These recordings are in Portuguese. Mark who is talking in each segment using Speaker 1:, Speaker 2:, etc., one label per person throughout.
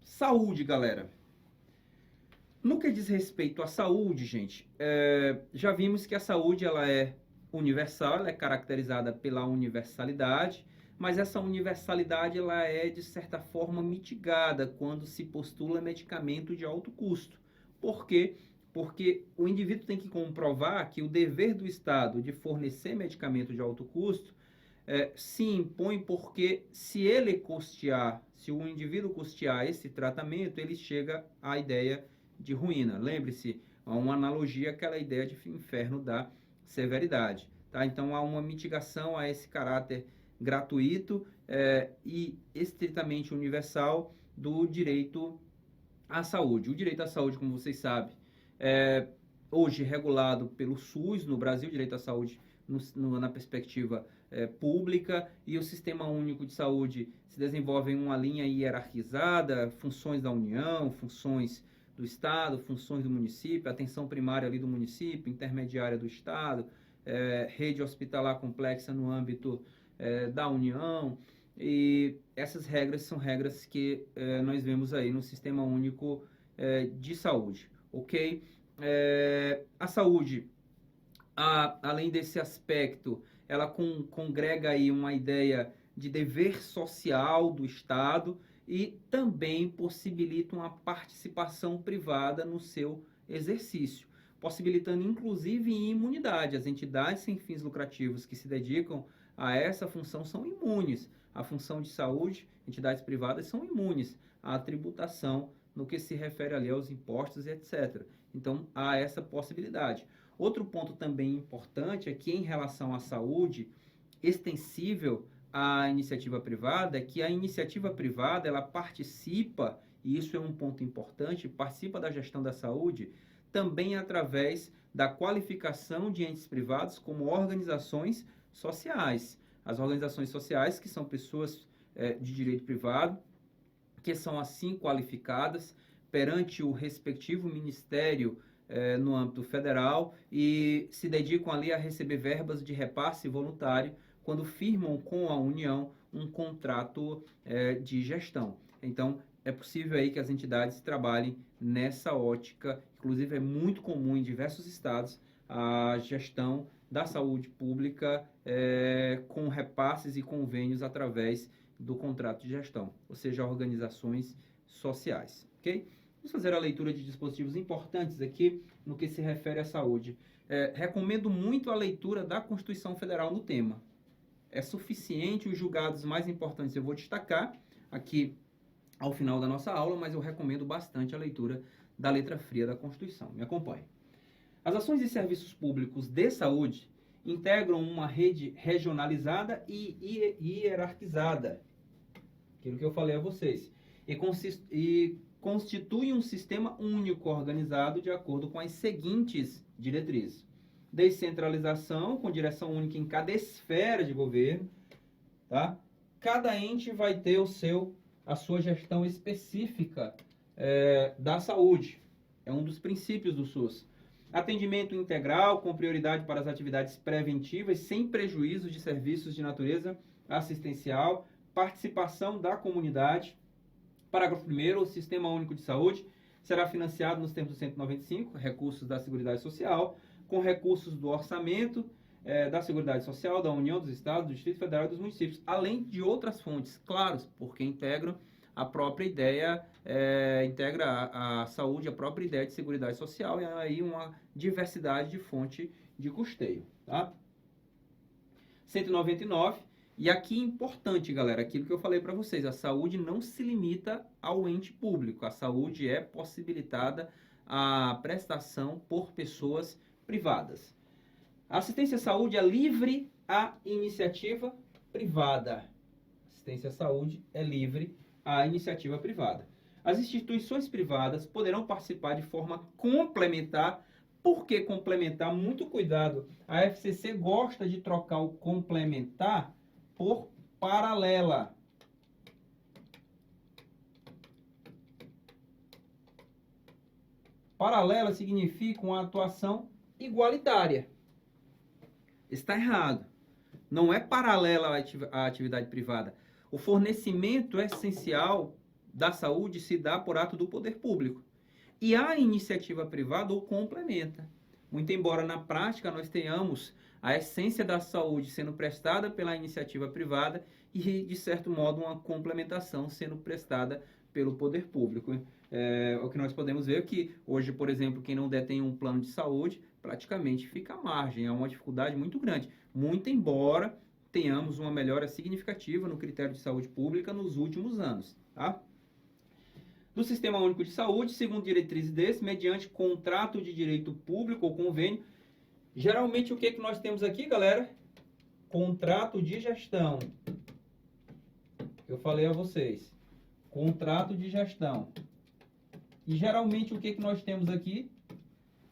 Speaker 1: Saúde, galera. No que diz respeito à saúde, gente, já vimos que a saúde ela é universal, ela é caracterizada pela universalidade, mas essa universalidade ela é, de certa forma, mitigada quando se postula medicamento de alto custo. Por quê? Porque o indivíduo tem que comprovar que o dever do Estado de fornecer medicamento de alto custo se impõe porque se ele custear, se o indivíduo custear esse tratamento, ele chega à ideia de ruína. Lembre-se, há uma analogia àquela ideia de inferno da severidade. Tá? Então há uma mitigação a esse caráter gratuito e estritamente universal do direito à saúde. O direito à saúde, como vocês sabem, é hoje regulado pelo SUS no Brasil, direito à saúde na perspectiva pública, e o Sistema Único de Saúde se desenvolve em uma linha hierarquizada, funções da União, funções do Estado, funções do município, atenção primária ali do município, intermediária do Estado, rede hospitalar complexa no âmbito da União, e essas regras são regras que nós vemos aí no Sistema Único de Saúde, ok? A saúde, além desse aspecto, ela congrega aí uma ideia de dever social do Estado e também possibilita uma participação privada no seu exercício, possibilitando inclusive imunidade. As entidades sem fins lucrativos que se dedicam a essa função são imunes. A função de saúde, entidades privadas são imunes à tributação no que se refere ali aos impostos e etc. Então, há essa possibilidade. Outro ponto também importante é que, em relação à saúde, extensível à iniciativa privada, é que a iniciativa privada ela participa, e isso é um ponto importante, participa da gestão da saúde também através da qualificação de entes privados como organizações sociais. As organizações sociais, que são pessoas de direito privado, que são assim qualificadas perante o respectivo ministério no âmbito federal e se dedicam ali a receber verbas de repasse voluntário quando firmam com a União um contrato de gestão. Então, é possível aí que as entidades trabalhem nessa ótica. Inclusive, é muito comum em diversos estados a gestão da saúde pública com repasses e convênios através do contrato de gestão, ou seja, organizações sociais, ok? Vamos fazer a leitura de dispositivos importantes aqui no que se refere à saúde. Recomendo muito a leitura da Constituição Federal no tema. É suficiente, os julgados mais importantes eu vou destacar aqui ao final da nossa aula, mas eu recomendo bastante a leitura da letra fria da Constituição. Me acompanhe. As ações e serviços públicos de saúde integram uma rede regionalizada e hierarquizada, aquilo que eu falei a vocês, e constitui um sistema único organizado de acordo com as seguintes diretrizes: descentralização, com direção única em cada esfera de governo, tá? Cada ente vai ter a sua gestão específica da saúde. É um dos princípios do SUS. Atendimento integral, com prioridade para as atividades preventivas, sem prejuízo de serviços de natureza assistencial, participação da comunidade. Parágrafo 1º, o Sistema Único de Saúde será financiado nos termos do 195, recursos da Seguridade Social, com recursos do orçamento da Seguridade Social, da União, dos Estados, do Distrito Federal e dos municípios, além de outras fontes, claro, porque integram a própria ideia, integra a saúde, a própria ideia de Seguridade Social, e aí uma diversidade de fonte de custeio. Tá? 199, e aqui importante, galera, aquilo que eu falei para vocês, a saúde não se limita ao ente público, a saúde é possibilitada a prestação por pessoas privadas. A assistência à saúde é livre à iniciativa privada. Assistência à saúde é livre à iniciativa privada. As instituições privadas poderão participar de forma complementar. Por que complementar? Muito cuidado. A FCC gosta de trocar o complementar por paralela. Paralela significa uma atuação igualitária. Está errado. Não é paralela à atividade privada. O fornecimento essencial da saúde se dá por ato do poder público. E a iniciativa privada o complementa. Muito embora na prática nós tenhamos a essência da saúde sendo prestada pela iniciativa privada e, de certo modo, uma complementação sendo prestada pelo poder público. O que nós podemos ver é que hoje, por exemplo, quem não detém um plano de saúde praticamente fica à margem, é uma dificuldade muito grande. Muito embora tenhamos uma melhora significativa no critério de saúde pública nos últimos anos, tá? Do Sistema Único de Saúde, segundo diretrizes desse, mediante contrato de direito público ou convênio. Geralmente, o que nós temos aqui, galera? Contrato de gestão. Eu falei a vocês. Contrato de gestão. E, geralmente, o que nós temos aqui?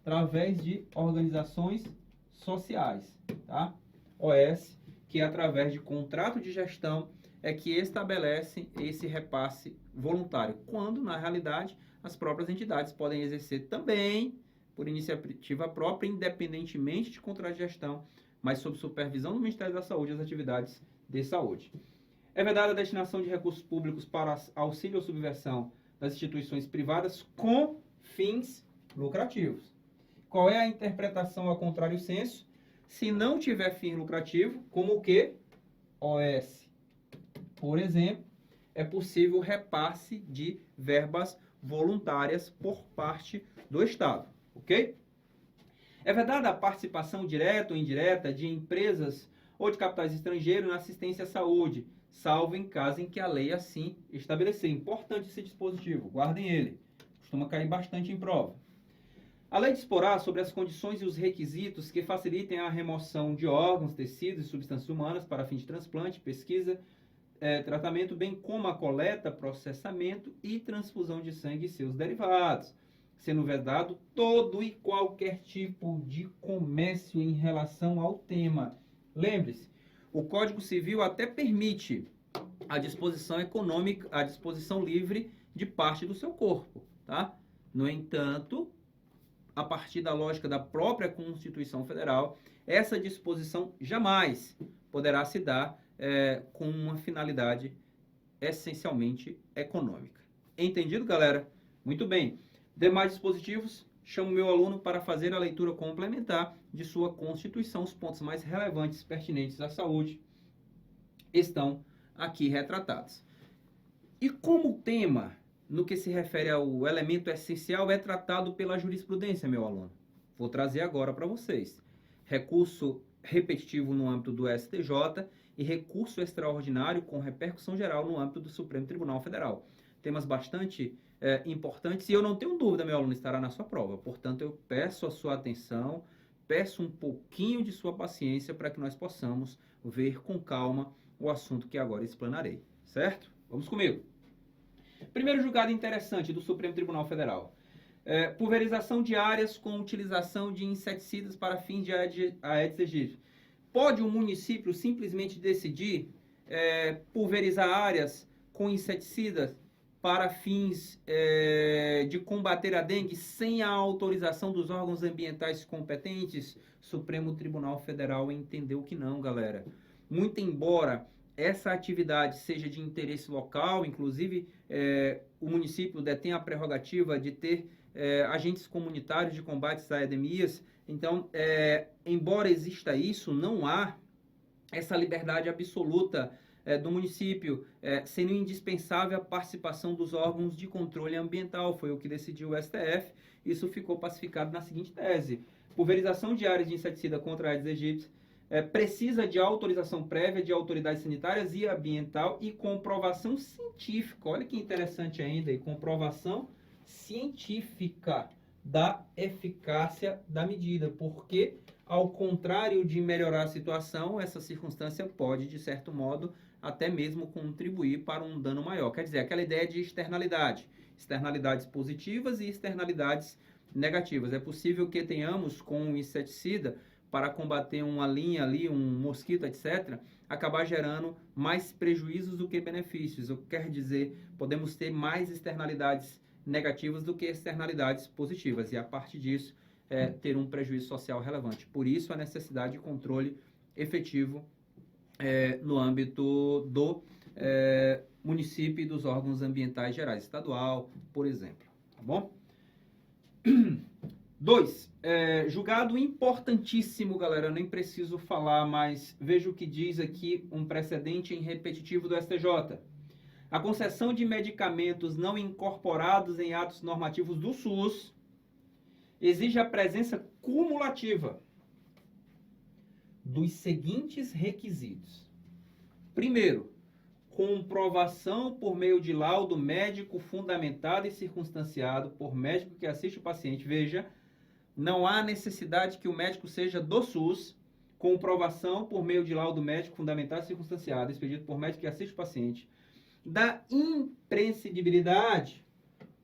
Speaker 1: Através de organizações sociais, tá? OS, que é através de contrato de gestão é que estabelece esse repasse voluntário, quando, na realidade, as próprias entidades podem exercer também, por iniciativa própria, independentemente de contrato de gestão, mas sob supervisão do Ministério da Saúde, as atividades de saúde. É vedada a destinação de recursos públicos para auxílio ou subversão das instituições privadas com fins lucrativos. Qual é a interpretação ao contrário senso? Se não tiver fim lucrativo, como o quê? OS. Por exemplo, é possível repasse de verbas voluntárias por parte do Estado, ok? É vedada a participação direta ou indireta de empresas ou de capitais estrangeiros na assistência à saúde, salvo em caso em que a lei assim estabelecer. Importante esse dispositivo, guardem ele. Costuma cair bastante em prova. A lei disporá sobre as condições e os requisitos que facilitem a remoção de órgãos, tecidos e substâncias humanas para fins de transplante, pesquisa, tratamento, bem como a coleta, processamento e transfusão de sangue e seus derivados, sendo vedado todo e qualquer tipo de comércio em relação ao tema. Lembre-se, o Código Civil até permite a disposição econômica, a disposição livre de parte do seu corpo, tá? No entanto, a partir da lógica da própria Constituição Federal, essa disposição jamais poderá se dar com uma finalidade essencialmente econômica. Entendido, galera? Muito bem. Demais dispositivos, chamo meu aluno para fazer a leitura complementar de sua Constituição. Os pontos mais relevantes pertinentes à saúde estão aqui retratados. E como o tema, no que se refere ao elemento essencial, é tratado pela jurisprudência, meu aluno? Vou trazer agora para vocês. Recurso repetitivo no âmbito do STJ e recurso extraordinário com repercussão geral no âmbito do Supremo Tribunal Federal. Temas bastante importantes e eu não tenho dúvida, meu aluno estará na sua prova. Portanto, eu peço a sua atenção, peço um pouquinho de sua paciência para que nós possamos ver com calma o assunto que agora explanarei. Certo? Vamos comigo. Primeiro julgado interessante do Supremo Tribunal Federal. Pulverização de áreas com utilização de inseticidas para fins de Aedes aegypti. Pode um município simplesmente decidir pulverizar áreas com inseticidas para fins de combater a dengue sem a autorização dos órgãos ambientais competentes? Supremo Tribunal Federal entendeu que não, galera. Muito embora essa atividade seja de interesse local, inclusive o município detém a prerrogativa de ter agentes comunitários de combate a endemias. Então, embora exista isso, não há essa liberdade absoluta do município, sendo indispensável a participação dos órgãos de controle ambiental. Foi o que decidiu o STF. Isso ficou pacificado na seguinte tese: pulverização de áreas de inseticida contra a Aedes aegypti precisa de autorização prévia de autoridades sanitárias e ambiental e comprovação científica. Olha que interessante ainda, e comprovação científica da eficácia da medida, porque, ao contrário de melhorar a situação, essa circunstância pode, de certo modo, até mesmo contribuir para um dano maior. Quer dizer, aquela ideia de externalidade, externalidades positivas e externalidades negativas. É possível que tenhamos, com um inseticida, para combater uma linha ali, um mosquito, etc., acabar gerando mais prejuízos do que benefícios. O que quer dizer, podemos ter mais externalidades negativas do que externalidades positivas, e a partir disso ter um prejuízo social relevante. Por isso a necessidade de controle efetivo no âmbito do município e dos órgãos ambientais gerais, estadual, por exemplo. Tá bom? 2. Julgado importantíssimo, galera. Eu nem preciso falar, mas veja o que diz aqui um precedente em repetitivo do STJ. A concessão de medicamentos não incorporados em atos normativos do SUS exige a presença cumulativa dos seguintes requisitos. Primeiro, comprovação por meio de laudo médico fundamentado e circunstanciado por médico que assiste o paciente. Veja, não há necessidade que o médico seja do SUS. Comprovação por meio de laudo médico fundamentado e circunstanciado, expedido por médico que assiste o paciente, da imprescindibilidade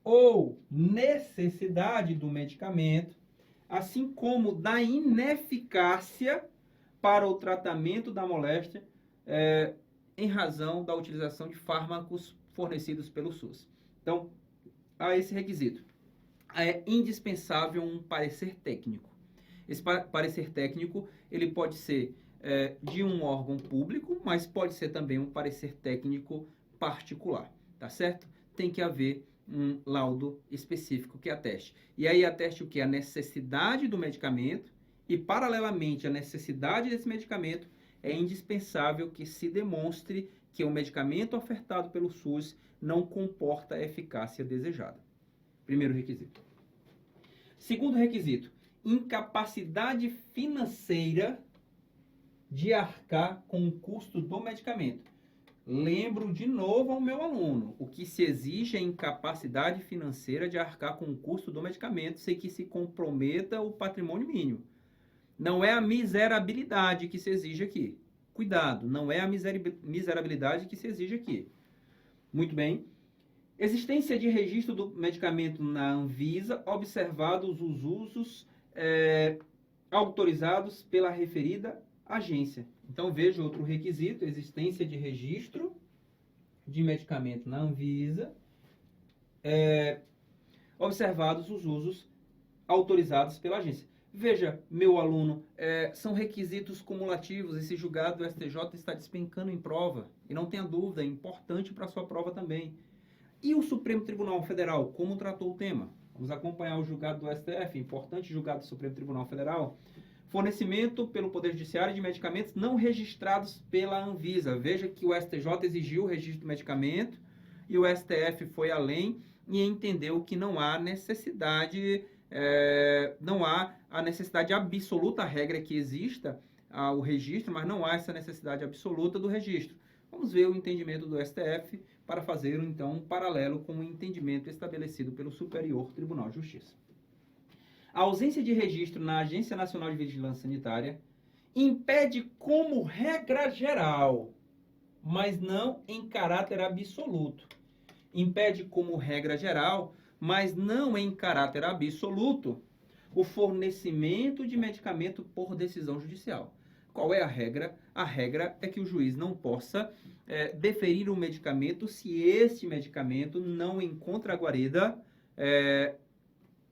Speaker 1: ou necessidade do medicamento, assim como da ineficácia para o tratamento da moléstia em razão da utilização de fármacos fornecidos pelo SUS. Então, há esse requisito. É indispensável um parecer técnico. Esse parecer técnico ele pode ser de um órgão público, mas pode ser também um parecer técnico particular, tá certo? Tem que haver um laudo específico que ateste. E aí ateste o que? A necessidade do medicamento e, paralelamente à necessidade desse medicamento, é indispensável que se demonstre que o medicamento ofertado pelo SUS não comporta a eficácia desejada. Primeiro requisito. Segundo requisito, incapacidade financeira de arcar com o custo do medicamento. Lembro de novo ao meu aluno, o que se exige é incapacidade financeira de arcar com o custo do medicamento sem que se comprometa o patrimônio mínimo. Não é a miserabilidade que se exige aqui. Cuidado, não é a miserabilidade que se exige aqui. Muito bem. Existência de registro do medicamento na Anvisa, observados os usos autorizados pela referida agência. Então, veja outro requisito, existência de registro de medicamento na Anvisa, observados os usos autorizados pela agência. Veja, meu aluno, são requisitos cumulativos, esse julgado do STJ está despencando em prova, e não tenha dúvida, é importante para a sua prova também. E o Supremo Tribunal Federal, como tratou o tema? Vamos acompanhar o julgado do STF, importante julgado do Supremo Tribunal Federal. Fornecimento pelo Poder Judiciário de medicamentos não registrados pela Anvisa. Veja que o STJ exigiu o registro do medicamento e o STF foi além e entendeu que não há necessidade, não há a necessidade absoluta, a regra é que exista o registro, mas não há essa necessidade absoluta do registro. Vamos ver o entendimento do STF para fazer, então, um paralelo com o entendimento estabelecido pelo Superior Tribunal de Justiça. A ausência de registro na Agência Nacional de Vigilância Sanitária impede como regra geral, mas não em caráter absoluto. Impede como regra geral, mas não em caráter absoluto, o fornecimento de medicamento por decisão judicial. Qual é a regra? A regra é que o juiz não possa deferir um medicamento se este medicamento não encontra guarida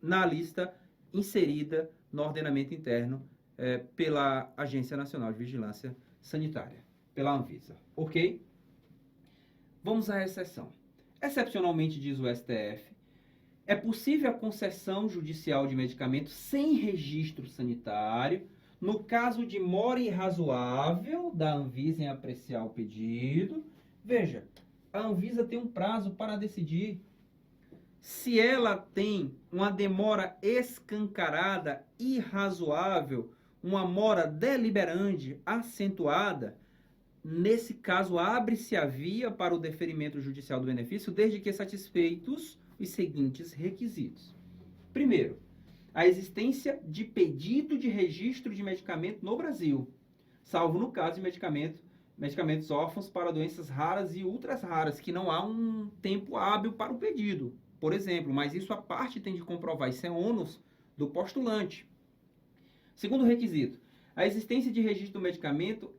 Speaker 1: na lista inserida no ordenamento interno pela Agência Nacional de Vigilância Sanitária, pela Anvisa. Ok? Vamos à exceção. Excepcionalmente, diz o STF, é possível a concessão judicial de medicamentos sem registro sanitário no caso de mora irrazoável da Anvisa em apreciar o pedido. Veja, a Anvisa tem um prazo para decidir. Se ela tem uma demora escancarada, irrazoável, uma mora deliberante, acentuada, nesse caso abre-se a via para o deferimento judicial do benefício, desde que satisfeitos os seguintes requisitos. Primeiro, a existência de pedido de registro de medicamento no Brasil, salvo no caso de medicamentos órfãos para doenças raras e ultras raras, que não há um tempo hábil para o pedido, por exemplo, mas isso a parte tem de comprovar, isso é ônus do postulante. Segundo requisito, a existência de registro do medicamento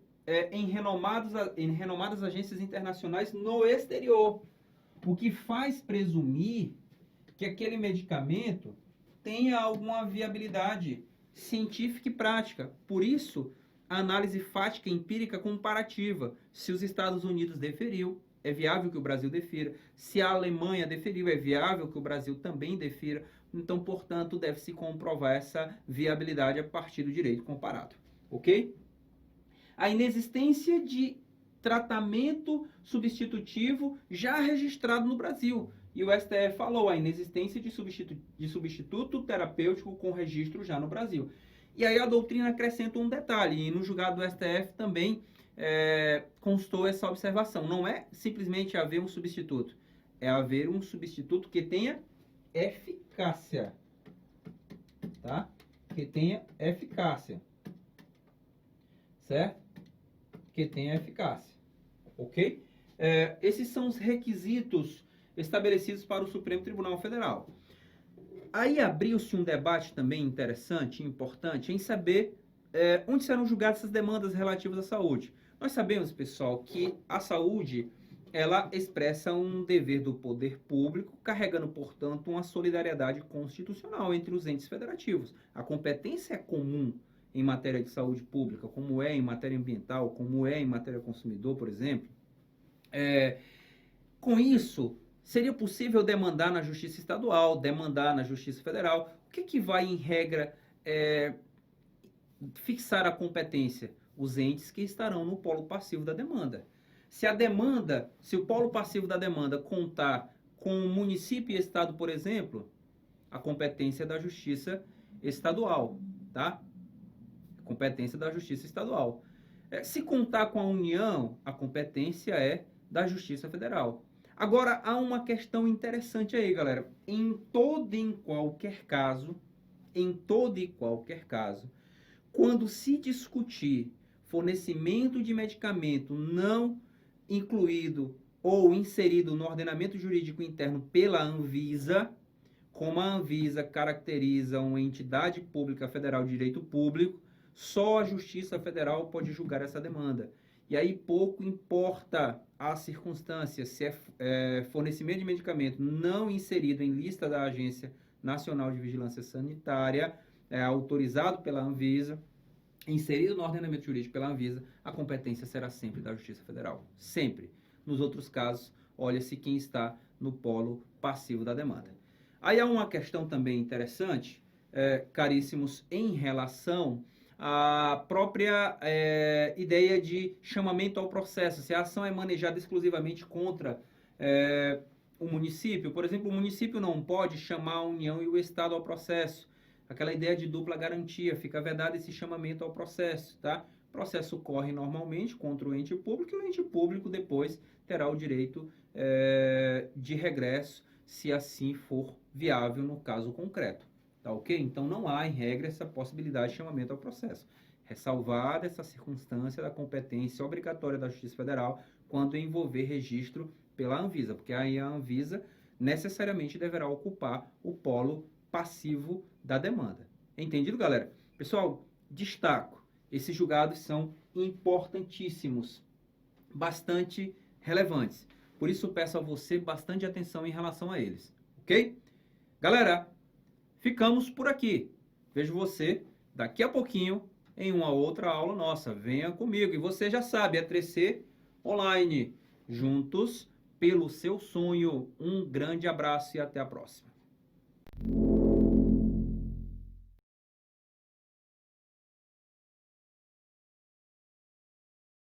Speaker 1: em renomadas agências internacionais no exterior, o que faz presumir que aquele medicamento tenha alguma viabilidade científica e prática. Por isso, a análise fática empírica comparativa, se os Estados Unidos deferiu, é viável que o Brasil defira. Se a Alemanha deferiu, é viável que o Brasil também defira. Então, portanto, deve-se comprovar essa viabilidade a partir do direito comparado. Ok? A inexistência de tratamento substitutivo já registrado no Brasil. E o STF falou a inexistência de substituto terapêutico com registro já no Brasil. E aí a doutrina acrescenta um detalhe, e no julgado do STF também constou essa observação. Não é simplesmente haver um substituto, é haver um substituto que tenha eficácia, tá? Que tenha eficácia, certo? Que tenha eficácia, ok? Esses são os requisitos estabelecidos para o Supremo Tribunal Federal. Aí abriu-se um debate também interessante e importante em saber onde serão julgadas essas demandas relativas à saúde. Nós sabemos, pessoal, que a saúde ela expressa um dever do poder público, carregando, portanto, uma solidariedade constitucional entre os entes federativos. A competência é comum em matéria de saúde pública, como é em matéria ambiental, como é em matéria consumidor, por exemplo. Com isso, seria possível demandar na Justiça Estadual, demandar na Justiça Federal. O que vai, em regra, fixar a competência? Os entes que estarão no polo passivo da demanda. Se o polo passivo da demanda contar com município e estado, por exemplo, a competência é da Justiça Estadual, tá? Competência da Justiça Estadual. Se contar com a União, a competência é da Justiça Federal. Agora, há uma questão interessante aí, galera. Em todo e qualquer caso, quando se discutir fornecimento de medicamento não incluído ou inserido no ordenamento jurídico interno pela Anvisa, como a Anvisa caracteriza uma entidade pública federal de direito público, só a Justiça Federal pode julgar essa demanda. E aí pouco importa a circunstância, se é fornecimento de medicamento não inserido em lista da Agência Nacional de Vigilância Sanitária, autorizado pela Anvisa, inserido no ordenamento jurídico pela Anvisa, a competência será sempre da Justiça Federal. Sempre. Nos outros casos, olha-se quem está no polo passivo da demanda. Aí há uma questão também interessante, caríssimos, em relação à própria ideia de chamamento ao processo. Se a ação é manejada exclusivamente contra o município, por exemplo, o município não pode chamar a União e o Estado ao processo. Aquela ideia de dupla garantia, fica vedado esse chamamento ao processo, tá? O processo corre normalmente contra o ente público e o ente público depois terá o direito de regresso, se assim for viável no caso concreto, tá ok? Então não há, em regra, essa possibilidade de chamamento ao processo. Ressalvada essa circunstância da competência obrigatória da Justiça Federal quando envolver registro pela Anvisa, porque aí a Anvisa necessariamente deverá ocupar o polo passivo da demanda. Entendido, galera? Pessoal, destaco, esses julgados são importantíssimos, bastante relevantes. Por isso, peço a você bastante atenção em relação a eles, ok? Galera, ficamos por aqui. Vejo você daqui a pouquinho em uma outra aula nossa. Venha comigo. E você já sabe, é 3C Online. Juntos pelo seu sonho. Um grande abraço e até a próxima.